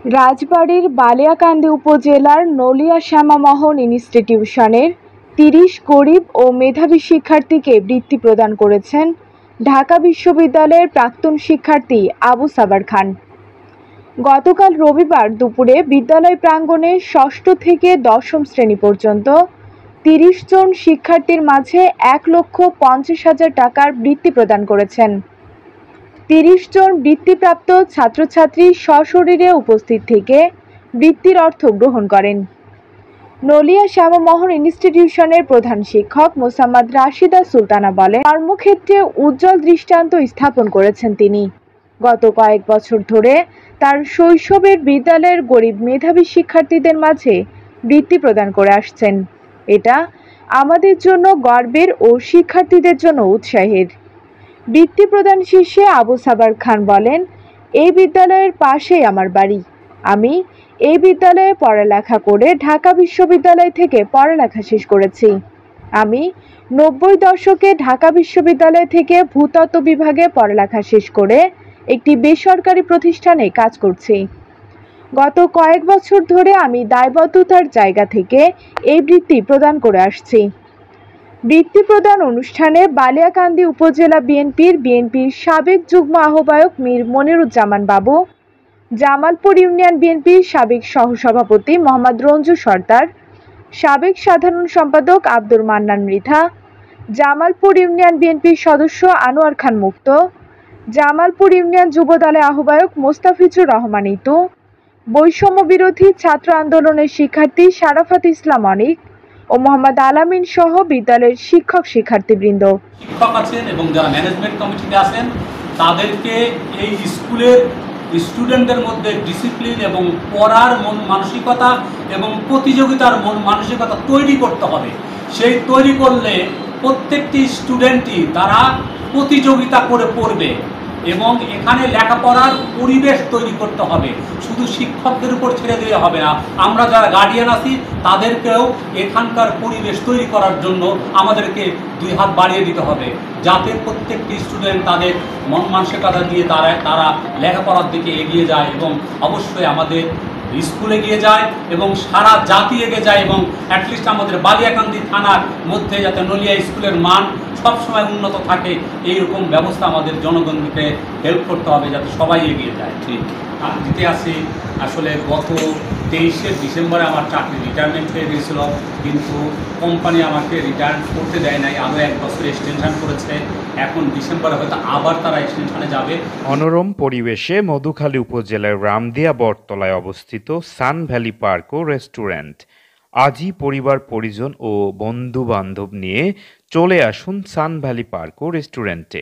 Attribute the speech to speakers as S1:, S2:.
S1: রাজবাড়ীর বালিয়াকান্দি উপজেলার নলিয়া শ্যামামোহন ইনস্টিটিউশনের ৩০ গরিব ও মেধাবী শিক্ষার্থীকে বৃত্তি প্রদান করেছেন ঢাকা বিশ্ববিদ্যালয়ের প্রাক্তন শিক্ষার্থী আবু সাবার খান। গতকাল রবিবার দুপুরে বিদ্যালয় প্রাঙ্গণে ষষ্ঠ থেকে দশম শ্রেণী পর্যন্ত ৩০ জন শিক্ষার্থীর মাঝে ১,৫০,০০০ টাকার বৃত্তি প্রদান করেছেন। ৩০ জন বৃত্তিপ্রাপ্ত ছাত্রছাত্রী সশরীরে উপস্থিত থেকে বৃত্তির অর্থ গ্রহণ করেন। নলিয়া শ্যামামোহন ইনস্টিটিউশনের প্রধান শিক্ষক মোসাম্মদ রাশিদা সুলতানা বলেন, কর্মক্ষেত্রে উজ্জ্বল দৃষ্টান্ত স্থাপন করেছেন তিনি। গত কয়েক বছর ধরে তার শৈশবের বিদ্যালয়ের গরিব মেধাবী শিক্ষার্থীদের মাঝে বৃত্তি প্রদান করে আসছেন। এটা আমাদের জন্য গর্বের ও শিক্ষার্থীদের জন্য উৎসাহের। বৃত্তি প্রদান শেষে আবু সাবার খান বলেন, এই বিদ্যালয়ের পাশেই আমার বাড়ি। আমি এই বিদ্যালয়ে পড়ালেখা করে ঢাকা বিশ্ববিদ্যালয় থেকে পড়ালেখা শেষ করেছি। আমি ৯০ দশকে ঢাকা বিশ্ববিদ্যালয় থেকে ভূতত্ত্ব বিভাগে পড়ালেখা শেষ করে একটি বেসরকারি প্রতিষ্ঠানে কাজ করছি। গত কয়েক বছর ধরে আমি দায়বদ্ধতার জায়গা থেকে এই বৃত্তি প্রদান করে আসছি। বৃত্তি প্রদান অনুষ্ঠানে বালিয়াকান্দি উপজেলা বিএনপির সাবেক যুগ্ম আহ্বায়ক মীর মনিরুজ্জামান বাবু, জামালপুর ইউনিয়ন বিএনপির সাবেক সহসভাপতি মোহাম্মদ রঞ্জু সরদার, সাবেক সাধারণ সম্পাদক আব্দুর মান্নান মৃধা, জামালপুর ইউনিয়ন বিএনপির সদস্য আনোয়ার খান মুক্ত, জামালপুর ইউনিয়ন যুবদলের আহ্বায়ক মোস্তাফিজুর রহমান ইতু, বৈষম্য বিরোধী ছাত্র আন্দোলনের শিক্ষার্থী সারাফাত ইসলাম অনিক ও মোহাম্মদ আলামিন সহ বিদ্যালয়ের শিক্ষক শিক্ষার্থীবৃন্দ।
S2: শিক্ষক আছেন এবং যারা ম্যানেজমেন্ট কমিটিতে আছেন তাদেরকে এই স্কুলের স্টুডেন্টদের মধ্যে ডিসিপ্লিন এবং পড়ার মন মানসিকতা এবং প্রতিযোগিতার মন মানসিকতা তৈরি করতে হবে। সেই তৈরি করলে প্রত্যেকটি স্টুডেন্টই তারা প্রতিযোগিতা করে পড়বে এবং এখানে লেখাপড়ার পরিবেশ তৈরি করতে হবে। শুধু শিক্ষকদের উপর ছেড়ে দিলে হবে না, আমরা যারা গার্ডিয়ান আছি তাদেরকেও এখানকার পরিবেশ তৈরি করার জন্য আমাদেরকে দুই হাত বাড়িয়ে দিতে হবে, যাতে প্রত্যেকটি স্টুডেন্ট তাদের মন মানসিকতা দিয়ে তারা লেখাপড়ার দিকে এগিয়ে যায় এবং অবশ্যই আমাদের স্কুল এগিয়ে যায় এবং সারা জাতি এগিয়ে যায় এবং অ্যাটলিস্ট আমাদের বালিয়াকান্দি থানার মধ্যে যাতে নলিয়া স্কুলের মান সবসময় উন্নত থাকে এইরকম ব্যবস্থা আমাদের জনগণকে হেল্প করতে হবে যাতে সবাই এগিয়ে যায়। ঠিক দিতে আসি আসলে গত 23শে ডিসেম্বরে আমার চাকরি রিটায়ারমেন্ট হয়ে গিয়েছিল, কিন্তু কোম্পানি আমাকে রিটায়ার করতে দেয় নাই, আরও 1 বছর এক্সটেনশন করেছে। এখন ডিসেম্বরে হয়তো আবার তারা এক্সটেনশনে যাবে।
S3: মনোরম পরিবেশে মধুখালী উপজেলার রামদিয়া বটতলায় অবস্থিত সান ভ্যালি পার্ক ও রেস্টুরেন্ট। আজই পরিবার পরিজন ও বন্ধু বান্ধব নিয়ে চলে আসুন সান ভ্যালি পার্ক ও রেস্টুরেন্টে।